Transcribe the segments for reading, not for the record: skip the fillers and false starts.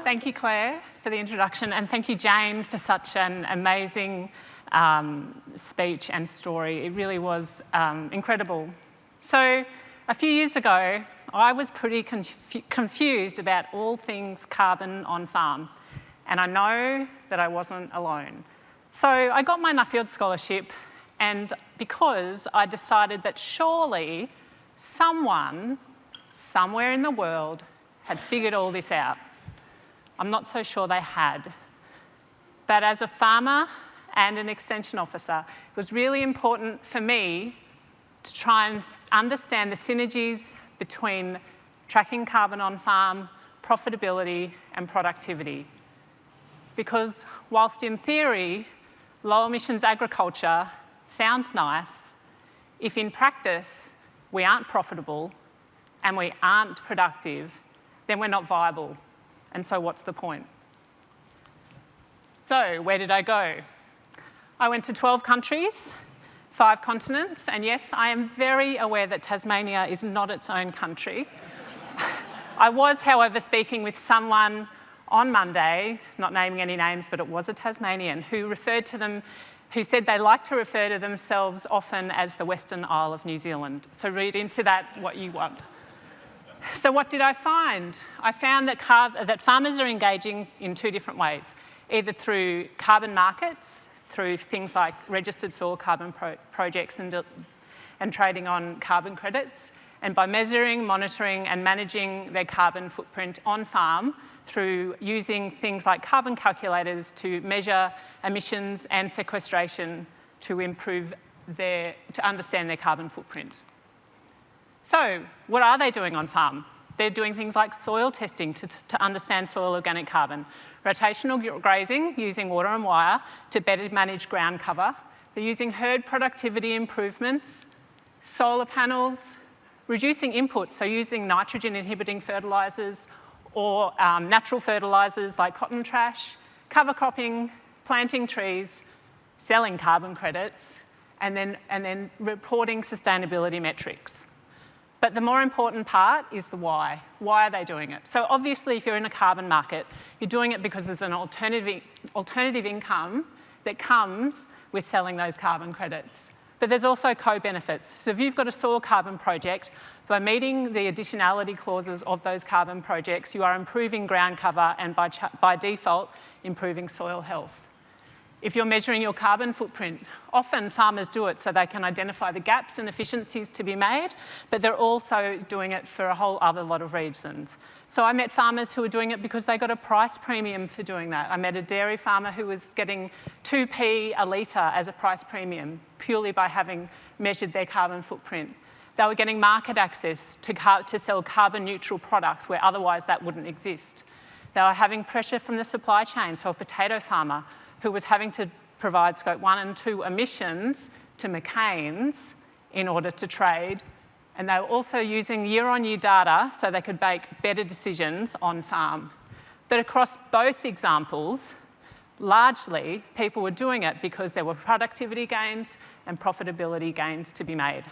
Thank you, Claire, for the introduction, and thank you, Jane, for such an amazing speech and story. It really was incredible. So a few years ago, I was pretty confused about all things carbon on farm, and I know that I wasn't alone. So I got my Nuffield Scholarship, and because I decided that surely someone, somewhere in the world, had figured all this out. I'm not so sure they had. But as a farmer and an extension officer, it was really important for me to try and understand the synergies between tracking carbon on farm, profitability, and productivity. Because whilst in theory, low emissions agriculture sounds nice, if in practice we aren't profitable and we aren't productive, then we're not viable. And so what's the point? So where did I go? I went to 12 countries, 5 continents, and yes, I am very aware that Tasmania is not its own country. I was, however, speaking with someone on Monday, not naming any names, but it was a Tasmanian, who said they like to refer to themselves often as the Western Isle of New Zealand. So read into that what you want. So what did I find? I found that farmers are engaging in 2 different ways, either through carbon markets, through things like registered soil carbon projects and trading on carbon credits, and by measuring, monitoring and managing their carbon footprint on farm through using things like carbon calculators to measure emissions and sequestration to understand their carbon footprint. So what are they doing on farm? They're doing things like soil testing to understand soil organic carbon, rotational grazing using water and wire to better manage ground cover. They're using herd productivity improvements, solar panels, reducing inputs, so using nitrogen inhibiting fertilisers or natural fertilisers like cotton trash, cover cropping, planting trees, selling carbon credits, and then reporting sustainability metrics. But the more important part is the why. Why are they doing it? So obviously, if you're in a carbon market, you're doing it because there's an alternative income that comes with selling those carbon credits. But there's also co-benefits. So if you've got a soil carbon project, by meeting the additionality clauses of those carbon projects, you are improving ground cover and by default, improving soil health. If you're measuring your carbon footprint, often farmers do it so they can identify the gaps and efficiencies to be made, but they're also doing it for a whole other lot of reasons. So I met farmers who were doing it because they got a price premium for doing that. I met a dairy farmer who was getting 2p a litre as a price premium purely by having measured their carbon footprint. They were getting market access to sell carbon neutral products where otherwise that wouldn't exist. They were having pressure from the supply chain, so a potato farmer who was having to provide scope 1 and 2 emissions to McCain's in order to trade. And they were also using year-on-year data so they could make better decisions on farm. But across both examples, largely, people were doing it because there were productivity gains and profitability gains to be made.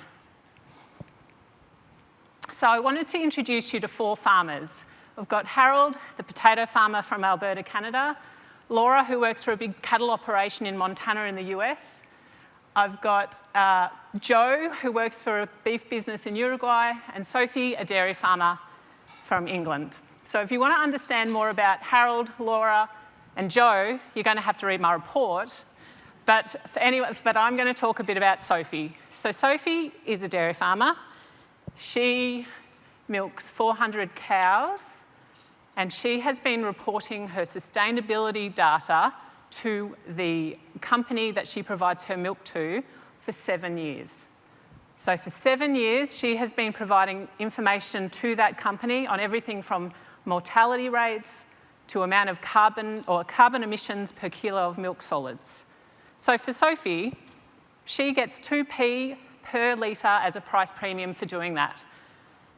So I wanted to introduce you to 4 farmers. We've got Harold, the potato farmer from Alberta, Canada, Laura, who works for a big cattle operation in Montana in the US. I've got Joe, who works for a beef business in Uruguay, and Sophie, a dairy farmer from England. So if you want to understand more about Harold, Laura, and Joe, you're going to have to read my report. But I'm going to talk a bit about Sophie. So Sophie is a dairy farmer. She milks 400 cows. And she has been reporting her sustainability data to the company that she provides her milk to for 7 years. So for 7 years, she has been providing information to that company on everything from mortality rates to amount of carbon emissions per kilo of milk solids. So for Sophie, she gets 2p per litre as a price premium for doing that.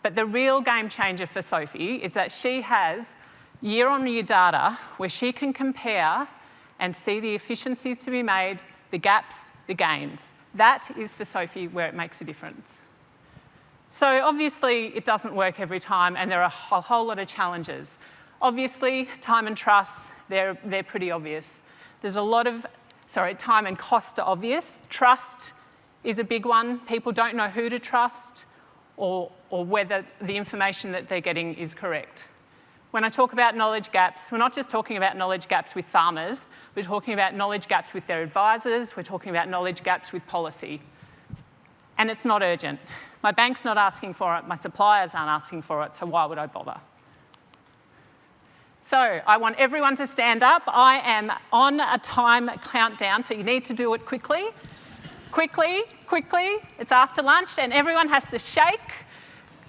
But the real game changer for Sophie is that she has year-on-year data where she can compare and see the efficiencies to be made, the gaps, the gains. That is for Sophie where it makes a difference. So obviously it doesn't work every time and there are a whole lot of challenges. Obviously, time and trust, they're pretty obvious. There's a lot of, time and cost are obvious. Trust is a big one. People don't know who to trust or whether the information that they're getting is correct. When I talk about knowledge gaps, we're not just talking about knowledge gaps with farmers, we're talking about knowledge gaps with their advisors, we're talking about knowledge gaps with policy. And it's not urgent. My bank's not asking for it, my suppliers aren't asking for it, so why would I bother? So I want everyone to stand up. I am on a time countdown, so you need to do it quickly. Quickly, it's after lunch and everyone has to shake,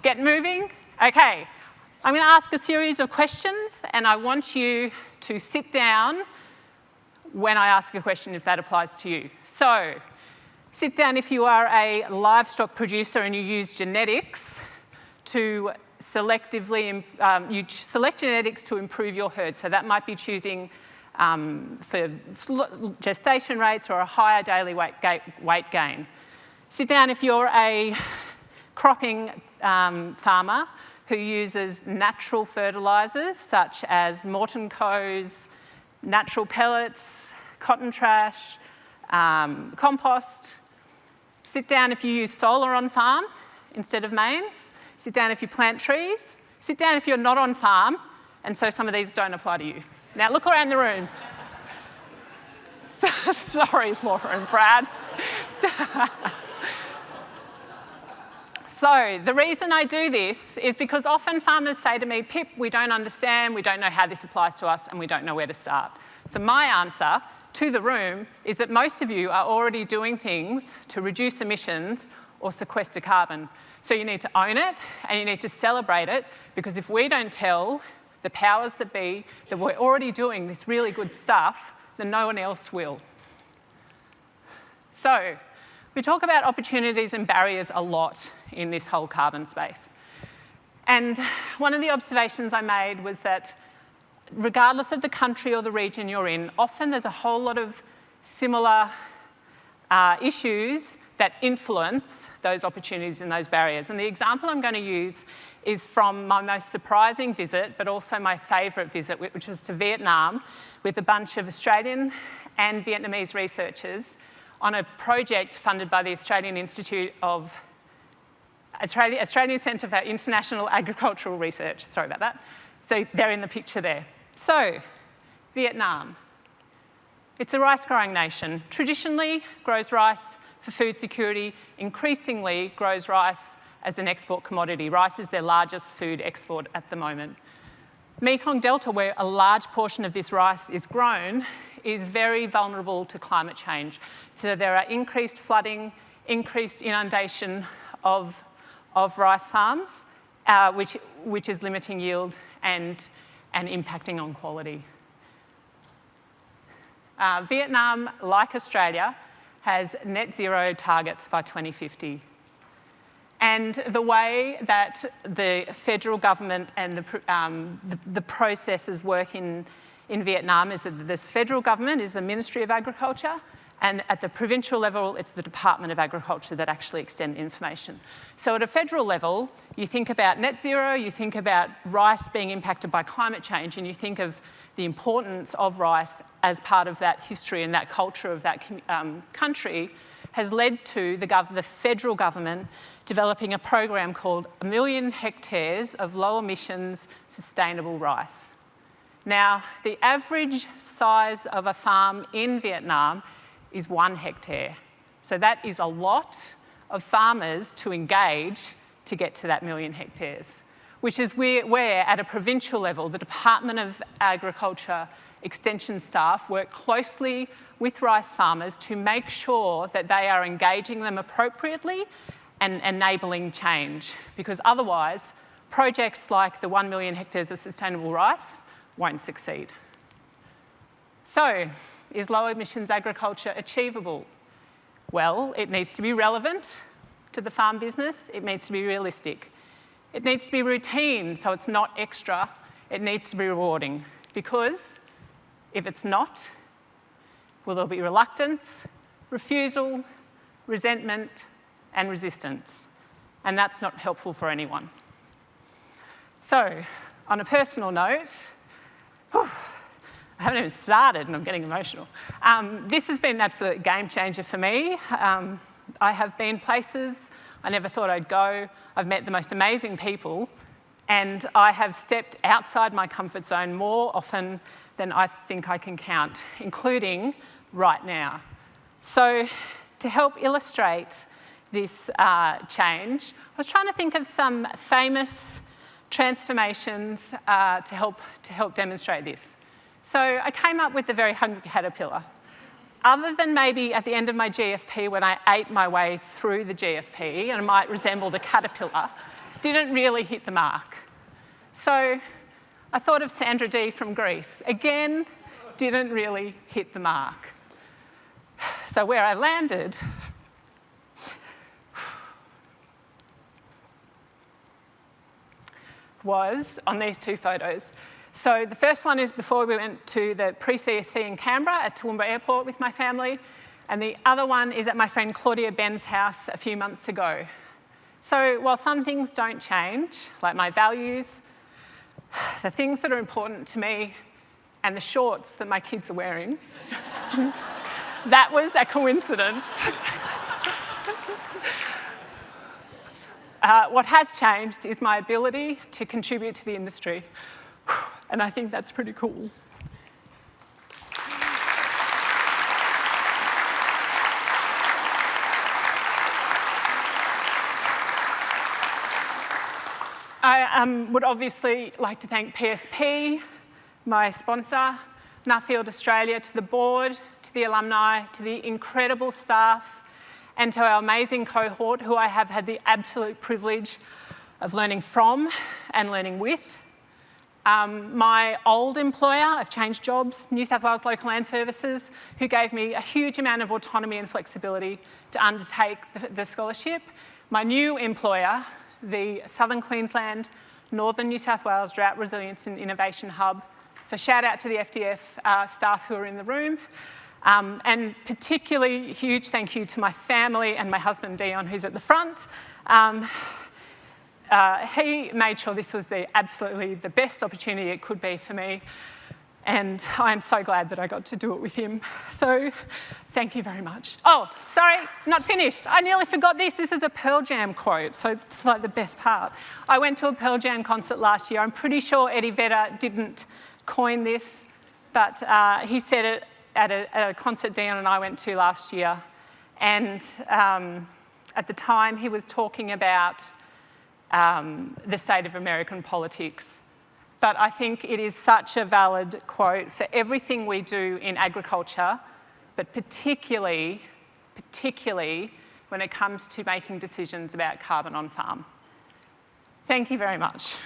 get moving. Okay, I'm going to ask a series of questions and I want you to sit down when I ask a question if that applies to you. So, sit down if you are a livestock producer and you use genetics to selectively, you select genetics to improve your herd. So that might be choosing for gestation rates or a higher daily weight gain. Sit down if you're a cropping farmer who uses natural fertilisers such as Morton Co's, natural pellets, cotton trash, compost. Sit down if you use solar on farm instead of mains. Sit down if you plant trees. Sit down if you're not on farm, and so some of these don't apply to you. Now look around the room. Sorry, Laura and Brad. So the reason I do this is because often farmers say to me, Pip, we don't understand, we don't know how this applies to us, and we don't know where to start. So my answer to the room is that most of you are already doing things to reduce emissions or sequester carbon. So you need to own it and you need to celebrate it, because if we don't tell the powers that be that we're already doing this really good stuff, then no one else will. So we talk about opportunities and barriers a lot in this whole carbon space. And one of the observations I made was that regardless of the country or the region you're in, often there's a whole lot of similar issues that influence those opportunities and those barriers. And the example I'm going to use is from my most surprising visit, but also my favourite visit, which was to Vietnam with a bunch of Australian and Vietnamese researchers on a project funded by the Australian Centre for International Agricultural Research. Sorry about that. So they're in the picture there. So, Vietnam. It's a rice-growing nation. Traditionally grows rice for food security, increasingly grows rice as an export commodity. Rice is their largest food export at the moment. Mekong Delta, where a large portion of this rice is grown, is very vulnerable to climate change. So there are increased flooding, increased inundation of rice farms, which is limiting yield and impacting on quality. Vietnam, like Australia, has net zero targets by 2050. And the way that the federal government and the processes work in Vietnam is that the federal government is the Ministry of Agriculture, and at the provincial level, it's the Department of Agriculture that actually extend information. So at a federal level, you think about net zero, you think about rice being impacted by climate change, and you think of the importance of rice as part of that history and that culture of that country, has led to the federal government developing a program called 1 million hectares of low emissions sustainable rice. Now, the average size of a farm in Vietnam is 1 hectare. So that is a lot of farmers to engage to get to that 1 million hectares, which is where at a provincial level, the Department of Agriculture extension staff work closely with rice farmers to make sure that they are engaging them appropriately and enabling change, because otherwise projects like the 1 million hectares of sustainable rice won't succeed. So, is low emissions agriculture achievable? Well, it needs to be relevant to the farm business. It needs to be realistic. It needs to be routine, so it's not extra. It needs to be rewarding, because if it's not, well, there'll be reluctance, refusal, resentment, and resistance. And that's not helpful for anyone. So, on a personal note, I haven't even started and I'm getting emotional. This has been an absolute game changer for me. I have been places I never thought I'd go. I've met the most amazing people, and I have stepped outside my comfort zone more often than I think I can count, including right now. So to help illustrate this change, I was trying to think of some famous transformations to help demonstrate this. So I came up with the very hungry caterpillar. Other than maybe at the end of my GFP when I ate my way through the GFP and might resemble the caterpillar, didn't really hit the mark. So I thought of Sandra Dee from Greece. Again, didn't really hit the mark. So where I landed was on these two photos. So the first one is before we went to the pre-CSC in Canberra at Toowoomba Airport with my family, and the other one is at my friend Claudia Ben's house a few months ago. So while some things don't change, like my values, the things that are important to me, and the shorts that my kids are wearing, that was a coincidence. What has changed is my ability to contribute to the industry. And I think that's pretty cool. I would obviously like to thank PSP, my sponsor, Nuffield Australia, to the board, to the alumni, to the incredible staff, and to our amazing cohort who I have had the absolute privilege of learning from and learning with. My old employer, I've changed jobs, New South Wales Local Land Services, who gave me a huge amount of autonomy and flexibility to undertake the scholarship. My new employer, the Southern Queensland, Northern New South Wales Drought Resilience and Innovation Hub. So shout out to the FDF staff who are in the room. And particularly huge thank you to my family and my husband Dion, who's at the front. He made sure this was absolutely the best opportunity it could be for me, and I'm so glad that I got to do it with him. So thank you very much. Oh, sorry, not finished. I nearly forgot this. This is a Pearl Jam quote, so it's like the best part. I went to a Pearl Jam concert last year. I'm pretty sure Eddie Vedder didn't coin this, but he said it at a concert Dion and I went to last year, and at the time he was talking about the state of American politics. But I think it is such a valid quote for everything we do in agriculture, but particularly when it comes to making decisions about carbon on farm. Thank you very much.